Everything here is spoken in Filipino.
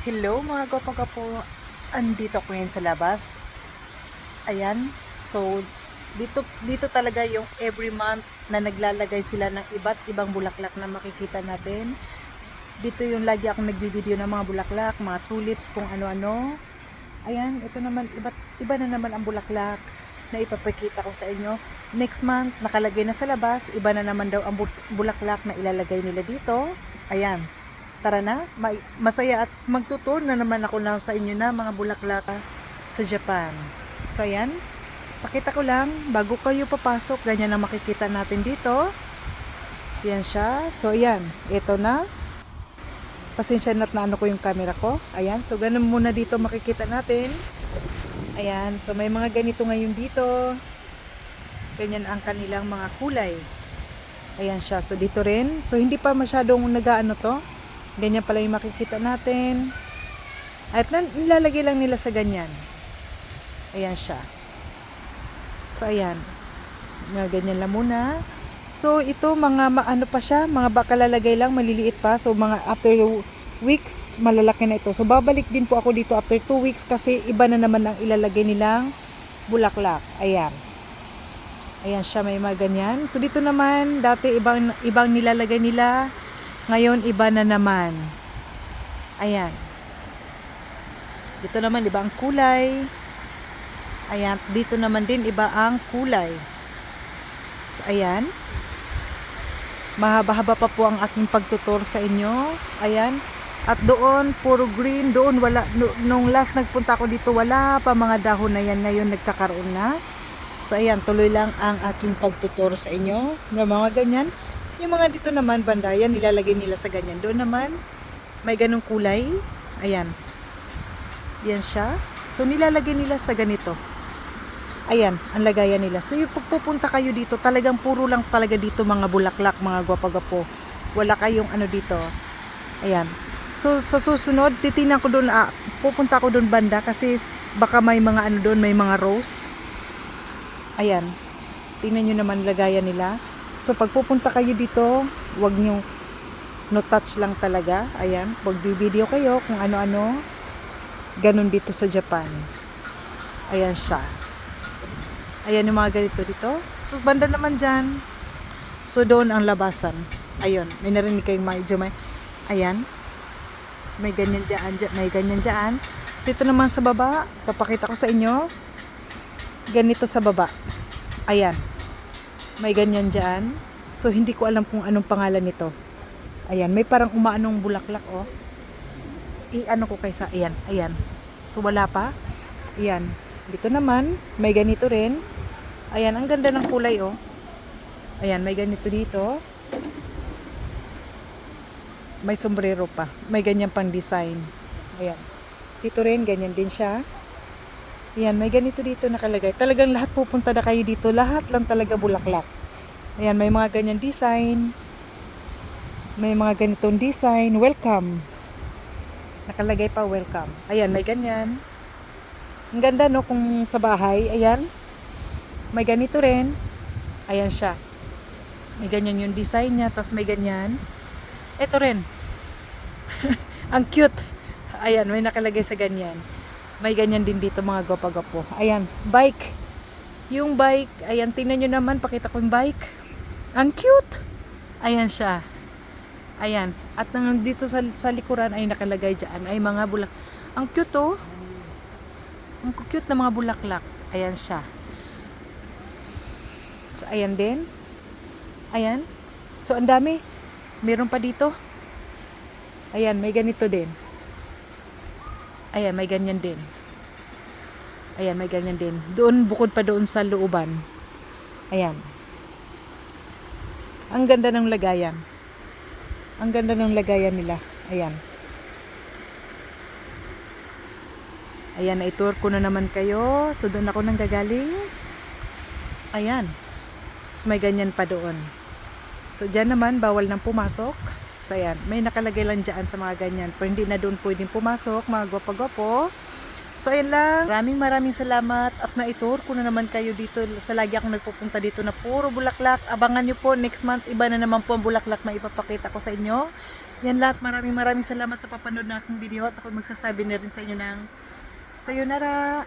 Hello mga gwapo-gwapo, andito ko ngayon sa labas. Ayan, so dito talaga yung every month na naglalagay sila ng iba't ibang bulaklak na makikita natin. Dito yung lagi akong nagbibideo ng mga bulaklak, mga tulips, kung ano-ano. Ayan, ito naman, iba na naman ang bulaklak na ipapakita ko sa inyo. Next month, nakalagay na sa labas, iba na naman daw ang bulaklak na ilalagay nila dito. Ayan, tara na, masaya at magtutur na naman ako na sa inyo na mga bulaklak sa Japan. So ayan, pakita ko lang, bago kayo papasok, ganyan ang makikita natin dito. Yan siya, so ayan, ito na. Pasensya na't na ano ko yung camera ko. Ayan, so ganun muna dito makikita natin. Ayan, so may mga ganito ngayon dito. Ganyan ang kanilang mga kulay. Ayan siya, so dito rin. So hindi pa masyadong nagaano to. Ganyan pala yung makikita natin. At nilalagay lang nila sa ganyan. Ayan siya. So ayan. Ganyan lang muna. So ito mga ano pa siya, mga bakalalagay lang, maliliit pa. So mga after weeks, malalaki na ito. So babalik din po ako dito after 2 weeks kasi iba na naman ang ilalagay nilang bulaklak. Ayan. Ayan siya, may mga ganyan. So dito naman, dati ibang nilalagay nila. Ngayon iba na naman. Ayan. Dito naman iba ang kulay. Ayan, dito naman din iba ang kulay. So ayan. Mahaba-haba pa po ang aking pagtutur sa inyo. Ayan. At doon, puro green. Doon, wala. Nung last nagpunta ako dito, wala pa mga dahon na yan. Ngayon, nagkakaroon na. So, ayan. Tuloy lang ang aking pagtutur sa inyo. Ng mga ganyan. Yung mga dito naman, banda, yan, nilalagay nila sa ganyan. Doon naman, may ganong kulay. Ayan. Yan siya. So, nilalagay nila sa ganito. Ayan, ang lagayan nila. So, yung pupunta kayo dito, talagang puro lang talaga dito mga bulaklak, mga gwapa-gwapo. Wala kayong ano dito. Ayan. So, sa susunod, titingnan ko doon, pupunta ko doon banda kasi baka may mga ano doon, may mga rose. Ayan. Tingnan nyo naman lagayan nila. So, pag pupunta kayo dito, wag nyo, no touch lang talaga. Ayan. Pag video kayo kung ano-ano, ganun dito sa Japan. Ayan siya. Ayan yung mga ganito dito. So, banda naman dyan. So, doon ang labasan. Ayun. May narinig kayong medyo may. Ayan. So, may ganyan dyan. May ganyan dyan. So, dito naman sa baba. Papakita ko sa inyo. Ganito sa baba. Ayan. May ganyan dyan. So, hindi ko alam kung anong pangalan nito. Ayan. May parang umaanong bulaklak, oh. I-ano ko kaysa. Ayan. Ayan. So, wala pa. Ayan. Dito naman, may ganito rin. Ayan, ang ganda ng kulay, oh. Ayan, may ganito dito. May sombrero pa. May ganyan pang design. Ayan. Dito rin, ganyan din siya. Ayan, may ganito dito nakalagay. Talagang lahat pupunta na kayo dito. Lahat lang talaga bulaklak. Ayan, may mga ganyan design. May mga ganitong design. Welcome. Nakalagay pa, welcome. Ayan, may ganyan. Ang ganda, no, kung sa bahay. Ayan. May ganito rin. Ayan siya. May ganyan yung design niya. Tapos may ganyan. Ito rin. Ang cute. Ayan, may nakalagay sa ganyan. May ganyan din dito mga gwapa-gwapo. Ayan, bike. Yung bike. Ayan, tingnan nyo naman. Pakita ko yung bike. Ang cute. Ayan siya. Ayan. At dito sa likuran ay nakalagay dyan. Ay mga bulak. Ang cute, oh. Ang cute na mga bulaklak. Ayan siya. So, ayan din. Ayan. So, ang dami. Meron pa dito. Ayan, may ganito din. Ayan, may ganyan din. Ayan, may ganyan din. Doon, bukod pa doon sa looban. Ayan. Ang ganda ng lagayan. Ang ganda ng lagayan nila. Ayan. Ayan, na-tour ko na naman kayo. So, doon ako nang gagaling. Ayan. So, may ganyan pa doon. So, dyan naman, bawal nang pumasok. So, ayan. May nakalagay lang dyan sa mga ganyan. Pero hindi na doon pwedeng pumasok, mga gwapa-gwapo. So ayun lang, maraming salamat at na-tour ko na naman kayo dito sa lagi akong nagpupunta dito na puro bulaklak. Abangan nyo po next month, iba na naman po ang bulaklak na ipapakita ko sa inyo. Yan lahat, maraming salamat sa papanood na aking video at ako magsasabi na rin sa inyo ng sayonara.